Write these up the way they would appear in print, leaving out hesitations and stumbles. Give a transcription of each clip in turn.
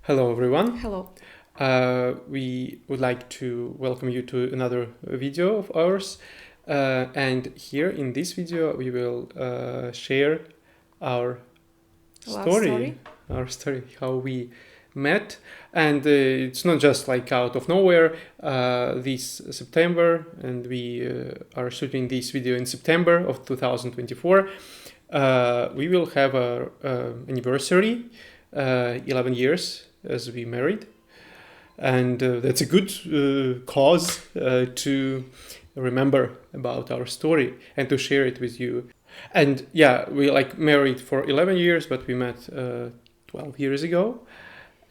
Hello, everyone. Hello. We would like to welcome you to another video of ours. And here in this video, we will share our Love story. how we met. And it's not just like out of nowhere this September, and we are shooting this video in September of 2024. We will have our anniversary, 11 years as we married, and that's a good cause to remember about our story and to share it with you. And yeah, we like married for 11 years, but we met 12 years ago,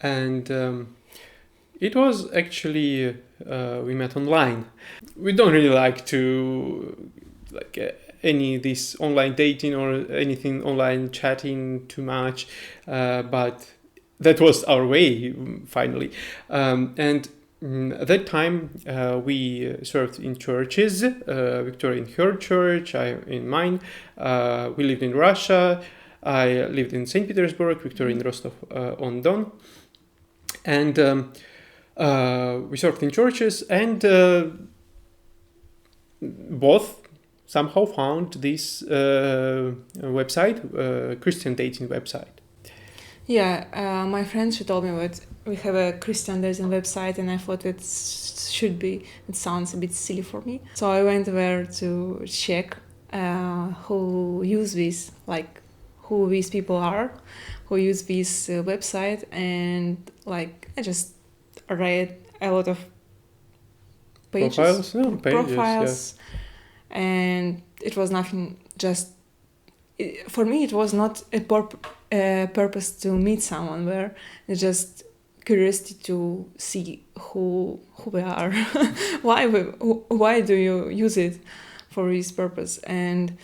and it was actually we met online. We don't really like to any this online dating or anything online chatting too much, but that was our way finally. And at that time we served in churches, Victoria in her church, I in mine. We lived in Russia. I lived in St. Petersburg, Victoria in Rostov-on-Don. And we served in churches, and both somehow found this website, Christian dating website. Yeah, my friend, she told me that we have a Christian dating website, and I thought it sounds a bit silly for me. So I went there to check who use this, like who these people are, who use this website, and like I just read a lot of pages, profiles, and it was nothing. For me, it was not a purpose to meet someone there. It's just curiosity to see who we are. Why do you use it for this purpose? And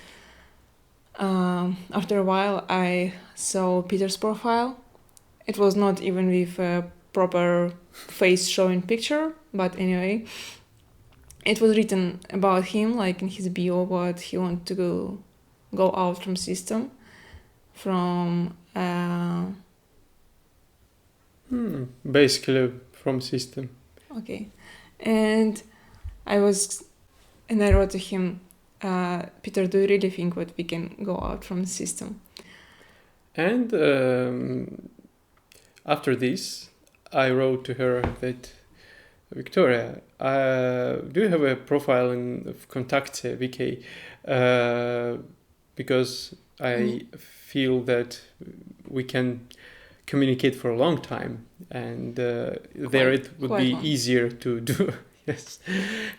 after a while, I saw Peter's profile. It was not even with a proper face showing picture, but anyway, it was written about him, like in his bio, what he wanted to go out from system, from basically from system. Okay, and I wrote to him, Peter, do you really think that we can go out from the system? And after this, I wrote to her that, Victoria, do you have a profile in Kontakte VK? Because I feel that we can communicate for a long time, and there it would be easier to do. Yes,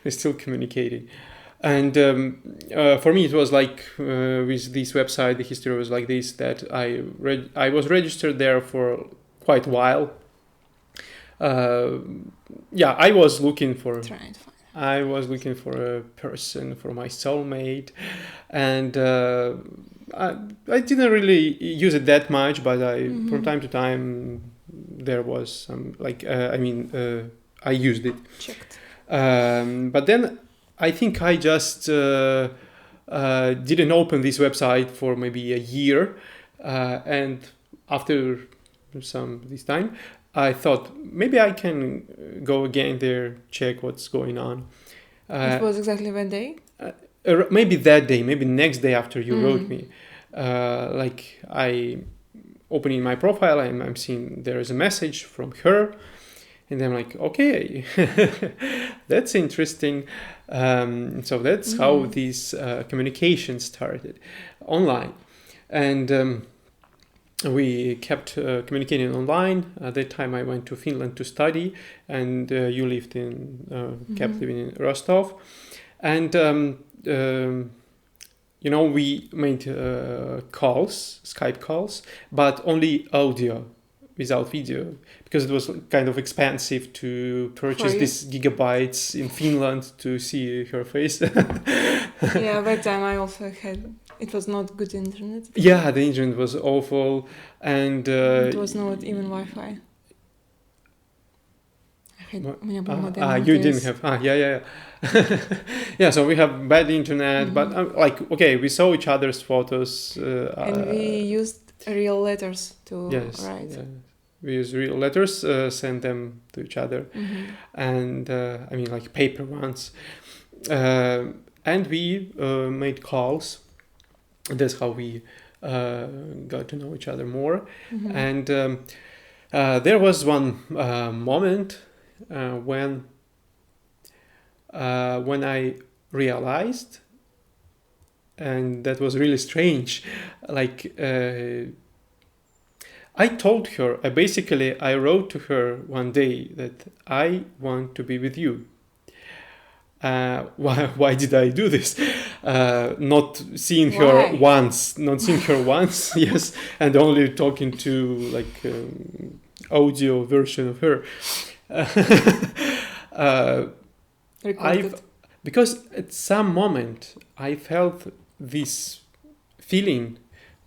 we're still communicating. And for me, it was like with this website, the history was like this, that I was registered there for quite a while. I was looking for a person, for my soulmate, and I didn't really use it that much, but from time to time there was some I used it. Checked. But then I think I just didn't open this website for maybe a year, and after this time, I thought maybe I can go again there, check what's going on. It was exactly that day? Maybe that day, maybe next day after you wrote me. I opening my profile, and I'm seeing there is a message from her, and I'm like, okay, that's interesting. So that's how this communication started online. And we kept communicating online. At that time, I went to Finland to study, and you kept living in Rostov. And we made Skype calls, but only audio, without video, because it was kind of expensive to purchase these gigabytes in Finland to see her face. Yeah, that time I also had. It was not good internet. Yeah, the internet was awful, and it was not even Wi-Fi. You didn't have. Yeah. Yeah, so we have bad internet, but we saw each other's photos. And we used real letters to write. Yeah. with real letters, send them to each other, and I mean like paper ones, and we made calls. That's how we got to know each other more. And there was one moment when I realized, and that was really strange, like I told her, I wrote to her one day that I want to be with you. Why did I do this? Not seeing her once, yes, and only talking to like audio version of her. Because at some moment I felt this feeling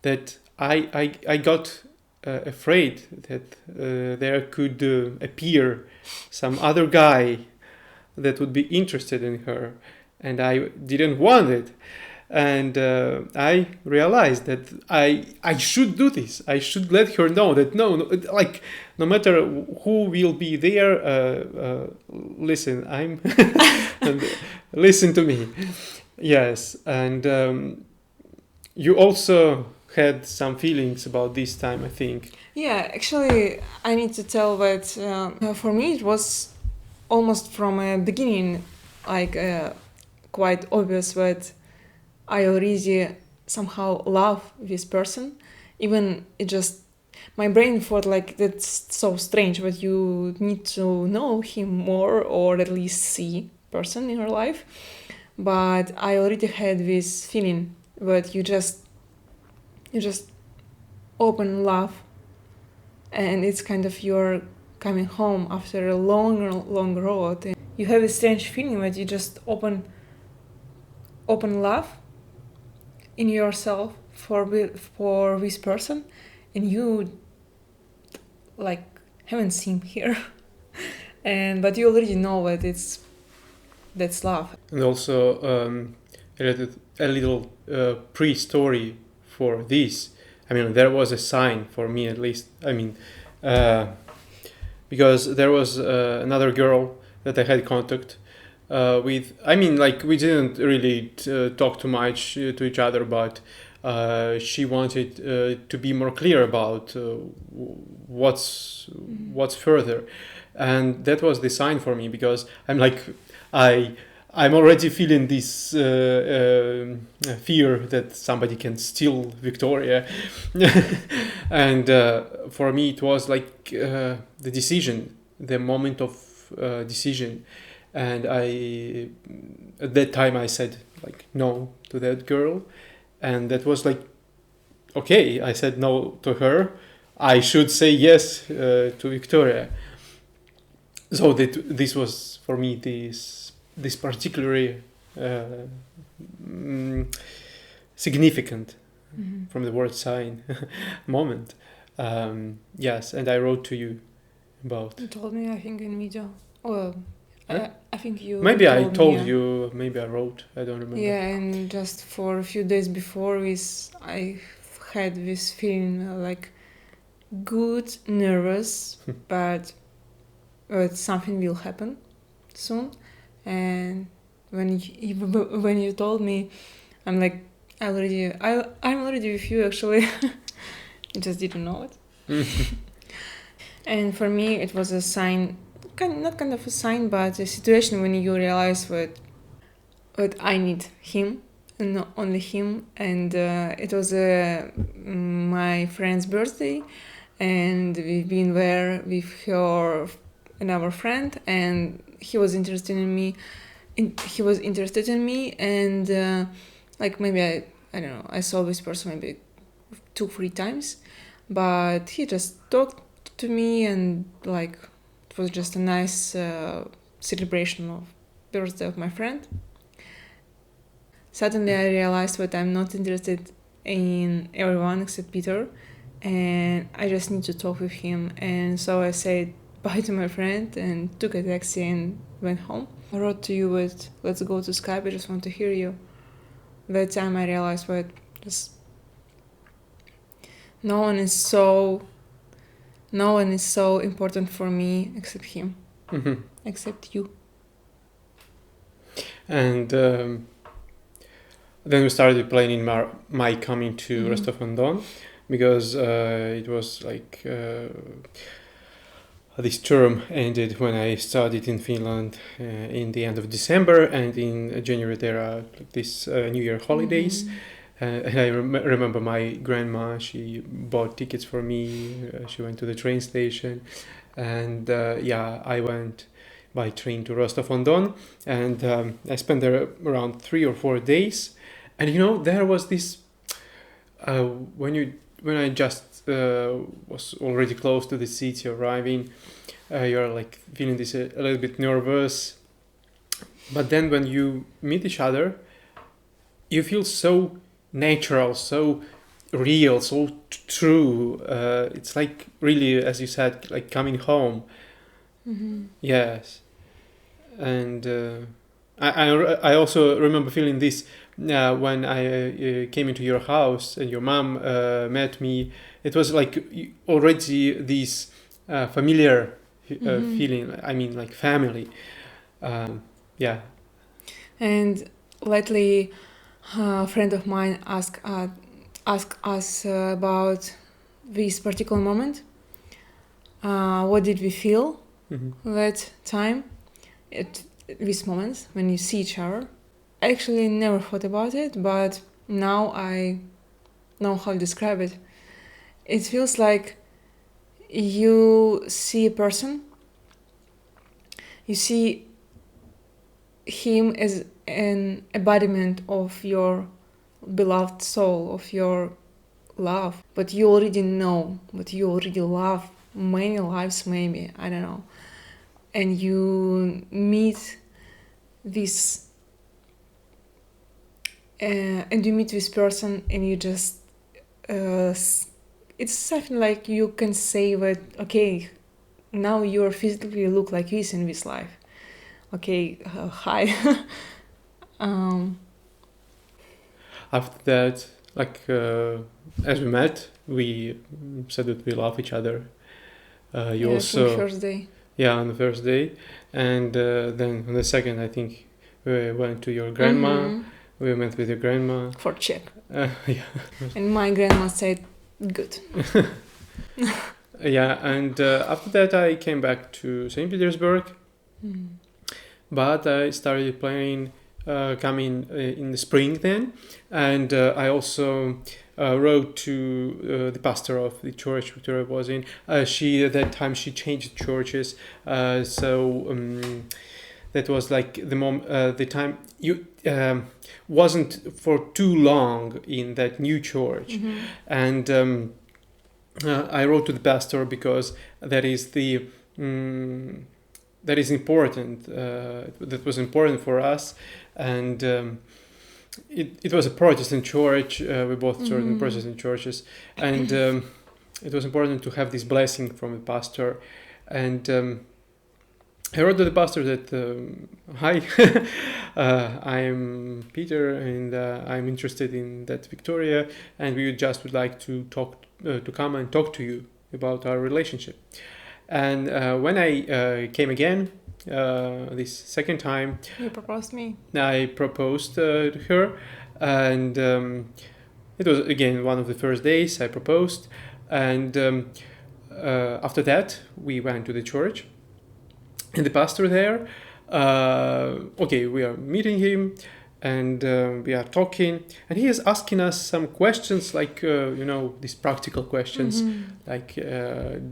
that I got afraid that there could appear some other guy that would be interested in her, and I didn't want it. And I realized that I should do this. I should let her know that no, like no matter who will be there, listen, I'm and listen to me. Yes, and you also had some feelings about this time, I think. Yeah, actually, I need to tell that for me it was almost from a beginning, like quite obvious that I already somehow love this person. Even it just, my brain thought like that's so strange, but you need to know him more or at least see person in your life. But I already had this feeling that you just open love, and it's kind of you're coming home after a long road. And you have a strange feeling that you just open love in yourself for this person, and you like haven't seen here, but you already know that that's love. And also a little pre-story for this. I mean, there was a sign for me at least. I mean, because there was another girl that I had contact with. I mean, like we didn't really talk too much to each other, but she wanted to be more clear about what's further, and that was the sign for me, because I'm like I'm already feeling this fear that somebody can steal Victoria. And for me it was like the decision, the moment of decision. And at that time I said like no to that girl. And that was like, okay, I said no to her, I should say yes to Victoria. So this was for me this particularly significant from the word sign moment. Yes, and I wrote to you about. You told me, I think, in video. Well, huh? I think you. Maybe I told you. Maybe I wrote. I don't remember. Yeah, and just for a few days before this, I had this feeling like good, nervous, but something will happen soon. And when you told me, I'm like, I'm already with you actually. I just didn't know it. And for me, it was a sign, not kind of a sign, but a situation when you realize that I need him, and not only him. And it was my friend's birthday, and we've been there with her another friend, and he was interested in me. And like maybe I don't know, I saw this person maybe 2-3 times, but he just talked to me, and like it was just a nice celebration of birthday of my friend. Suddenly I realized that I'm not interested in everyone except Peter, and I just need to talk with him. And so I said bye to my friend and took a taxi and went home. I wrote to you with let's go to Skype, I just want to hear you. That time I realized that just no one is so no one is so important for me except him, Hmm. except you. And then we started planning my coming to Mhm. Rostov-on-Don, because it was like this term ended when I studied in Finland in the end of December, and in January there are like these New Year holidays. Mhm. And I remember my grandma, she bought tickets for me. She went to the train station, and yeah, I went by train to Rostov-on-Don, and I spent there around 3 or 4 days. And there was this uh, when you when I just was already close to the city arriving, you're like feeling this a little bit nervous. But then when you meet each other, you feel so natural, so real, so true. It's like really, as you said, like coming home. Mhm. Yes, and I also remember feeling this when I came into your house and your mom met me. It was like already this familiar Mhm. feeling. I mean, like family. Yeah. And lately, a friend of mine asked us about this particular moment. What did we feel Hmm. that time at this moment when you see each other? I actually never thought about it, but now I know how to describe it. It feels like you see a person, you see him as an embodiment of your beloved soul, of your love, but you already know, but you already love many lives, maybe, I don't know. And you meet this, and you meet this person, and you just, it's something like you can say that, okay, now you physically look like this in this life. Okay, hi. um, After that, like as we met, we said that we love each other. You yeah, I think also, first day. yeah, on the first day, and then on the second, I think we went to your grandma. Mhm. We met with your grandma. For check. Yeah, And my grandma said, good. yeah, and after that, I came back to Saint Petersburg, Mm. but I started playing. Coming in the spring then, and I also wrote to the pastor of the church Victoria was in. She at that time she changed churches, so that was like the time you wasn't for too long in that new church, Mhm. and I wrote to the pastor because that is the. Um, that is important. That was important for us, and it was a Protestant church. We both served in Mhm. Protestant churches, and it was important to have this blessing from the pastor. And I wrote to the pastor that, hi, I'm Peter, and I'm interested in that Victoria, and we would like to talk to come and talk to you about our relationship. And when I came again, this second time, You proposed me. I proposed to her, and it was again one of the first days I proposed. And after that, we went to the church, and the pastor there. Okay, we are meeting him, and we are talking, and he is asking us some questions, like these practical questions, Mhm. like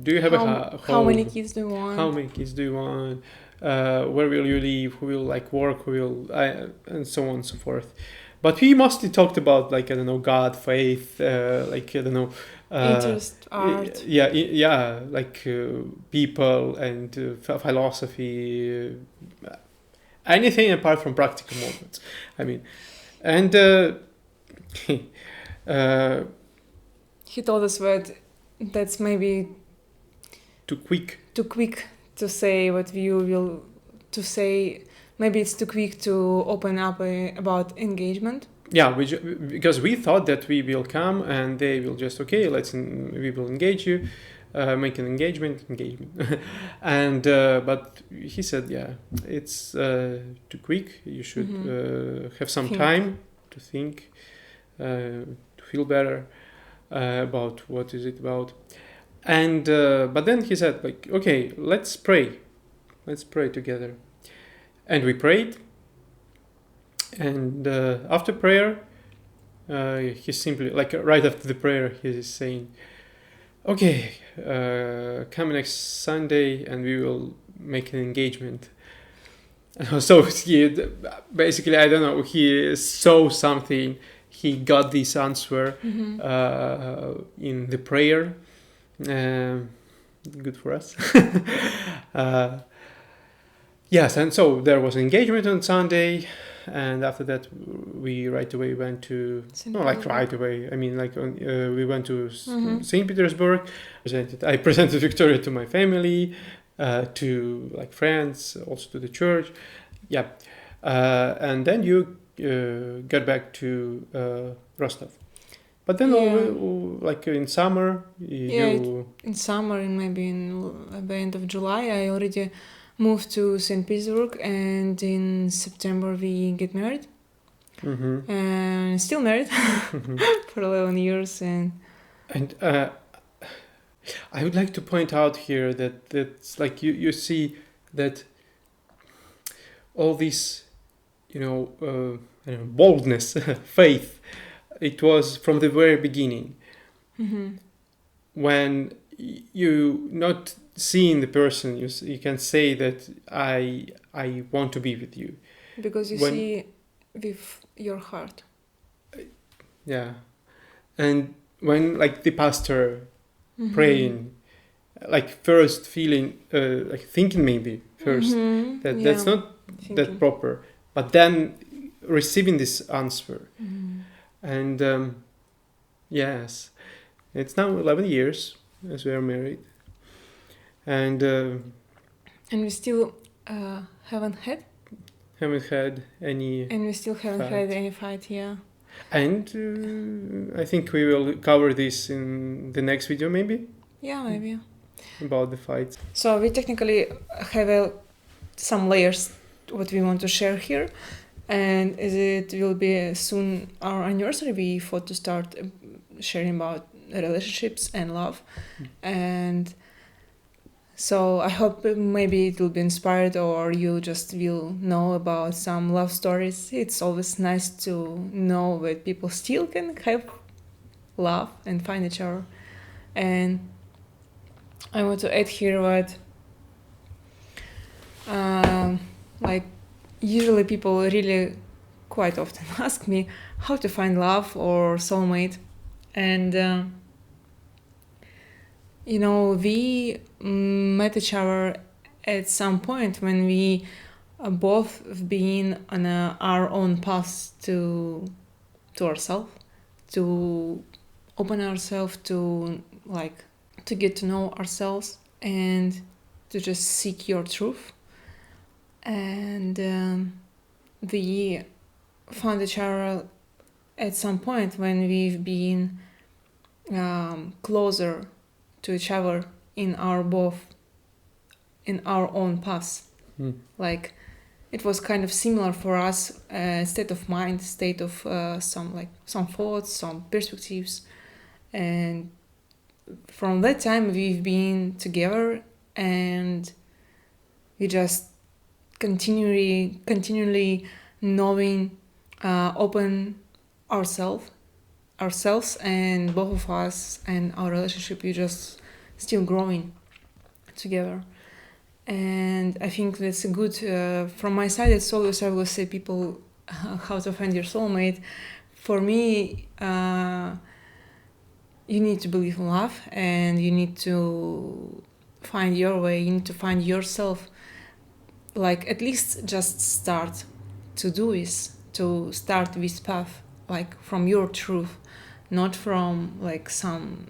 do you have a How many home? kids do you want? How many kids do you want? Where will you live? Who will like work? Who will and so on and so forth. But we mostly talked about, like, I don't know, God, faith, like, I don't know, Interest, art. yeah, like people and philosophy, anything apart from practical moments. I mean, and uh, He told us that that's maybe too quick. too quick to say what you will to say. Maybe it's too quick to open up about engagement. Yeah, because we thought that we will come and they will just, okay, we will engage you, make an engagement, and but he said, yeah, it's too quick. You should have some Think. time to think, to feel better about what is it about. And but then he said, like, okay, let's pray together. And we prayed, and after prayer, he simply, like, right after the prayer, he's saying, okay, come next Sunday and we will make an engagement. So he basically, I don't know, he saw something, he got this answer in the prayer. Good for us. Yes, and so there was engagement on Sunday, and after that we right away went to right away. I mean, like we went to St. Petersburg. I presented Victoria to my family, to like friends, also to the church. Yeah, and then you got back to Rostov. But then, like in summer, in summer, and maybe at the end of July, I already moved to St. Petersburg, and in September we get married. And still married for 11 years. And I would like to point out here that that's like you see that all this, boldness, faith, it was from the very beginning. When you not seeing the person, you can say that I want to be with you. Because you see with your heart. Yeah. And when like the pastor praying, like first feeling, like thinking maybe first that that's not that proper, but then receiving this answer. And yes, it's now 11 years as we are married. And we still haven't had any. And we still haven't had any fight, yeah. And I think we will cover this in the next video, maybe. Yeah, maybe. About the fights. So we technically have some layers what we want to share here, and as it will be soon our anniversary, we thought to start sharing about relationships and love, and. So I hope maybe it will be inspired, or you just will know about some love stories. It's always nice to know that people still can have love and find each other. And I want to add here that like usually people really quite often ask me how to find love or soulmate. And we met each other at some point when we both have been on our own path to ourselves, to open ourselves, to get to know ourselves and to just seek your truth. And we found each other at some point when we've been closer to each other in our own paths. Like it was kind of similar for us, state of mind, state of some thoughts, some perspectives, and from that time we've been together, and we just continually knowing, open ourselves, and both of us, and our relationship is just still growing together. And I think that's a good, from my side, it's always, I will say people how to find your soulmate. For me, you need to believe in love, and you need to find your way, you need to find yourself, like at least just start to do this, to start this path, like from your truth, not from like some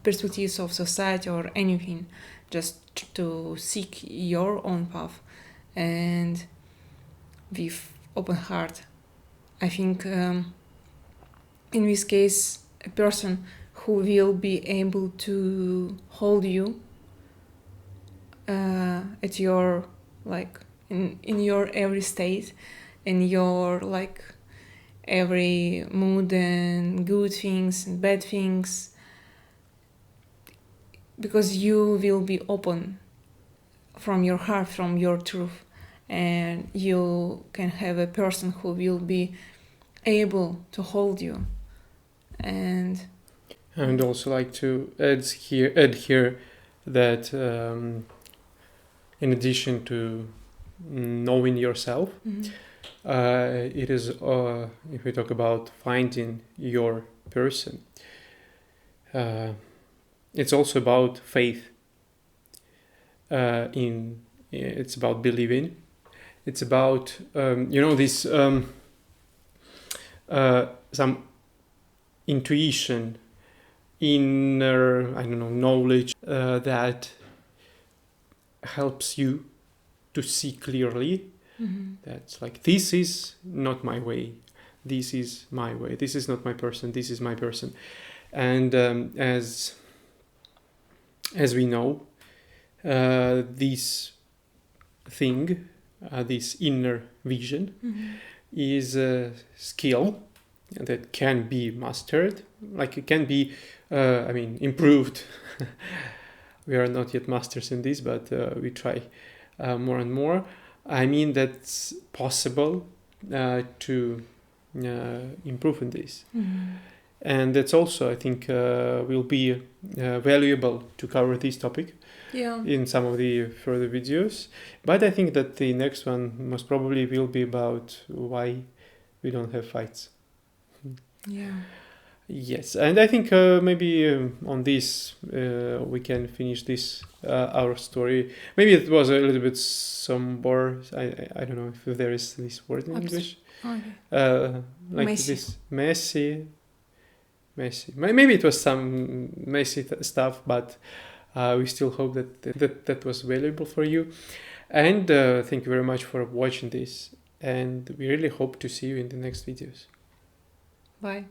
perspectives of society or anything, just to seek your own path and with open heart. I think in this case, a person who will be able to hold you at your like in your every state, in your like every mood and good things and bad things, because you will be open from your heart, from your truth, and you can have a person who will be able to hold you. And I would also like to add here that in addition to knowing yourself, it is if we talk about finding your person, it's also about faith. It's about believing. It's about this some intuition, inner knowledge that helps you to see clearly. That's like, this is not my way, this is my way, this is not my person, this is my person. And as we know, this thing, this inner vision, is a skill that can be mastered, like it can be improved. We are not yet masters in this, but we try more and more. I mean, that's possible to improve in this. And that's also, I think, will be valuable to cover this topic in some of the further videos. But I think that the next one most probably will be about why we don't have fights. Yes, and I think maybe on this we can finish this our story. Maybe it was a little bit somber. I don't know if there is this word in English. Okay. Like Messy. this messy. Maybe it was some messy stuff, but we still hope that was valuable for you. And thank you very much for watching this. And we really hope to see you in the next videos. Bye.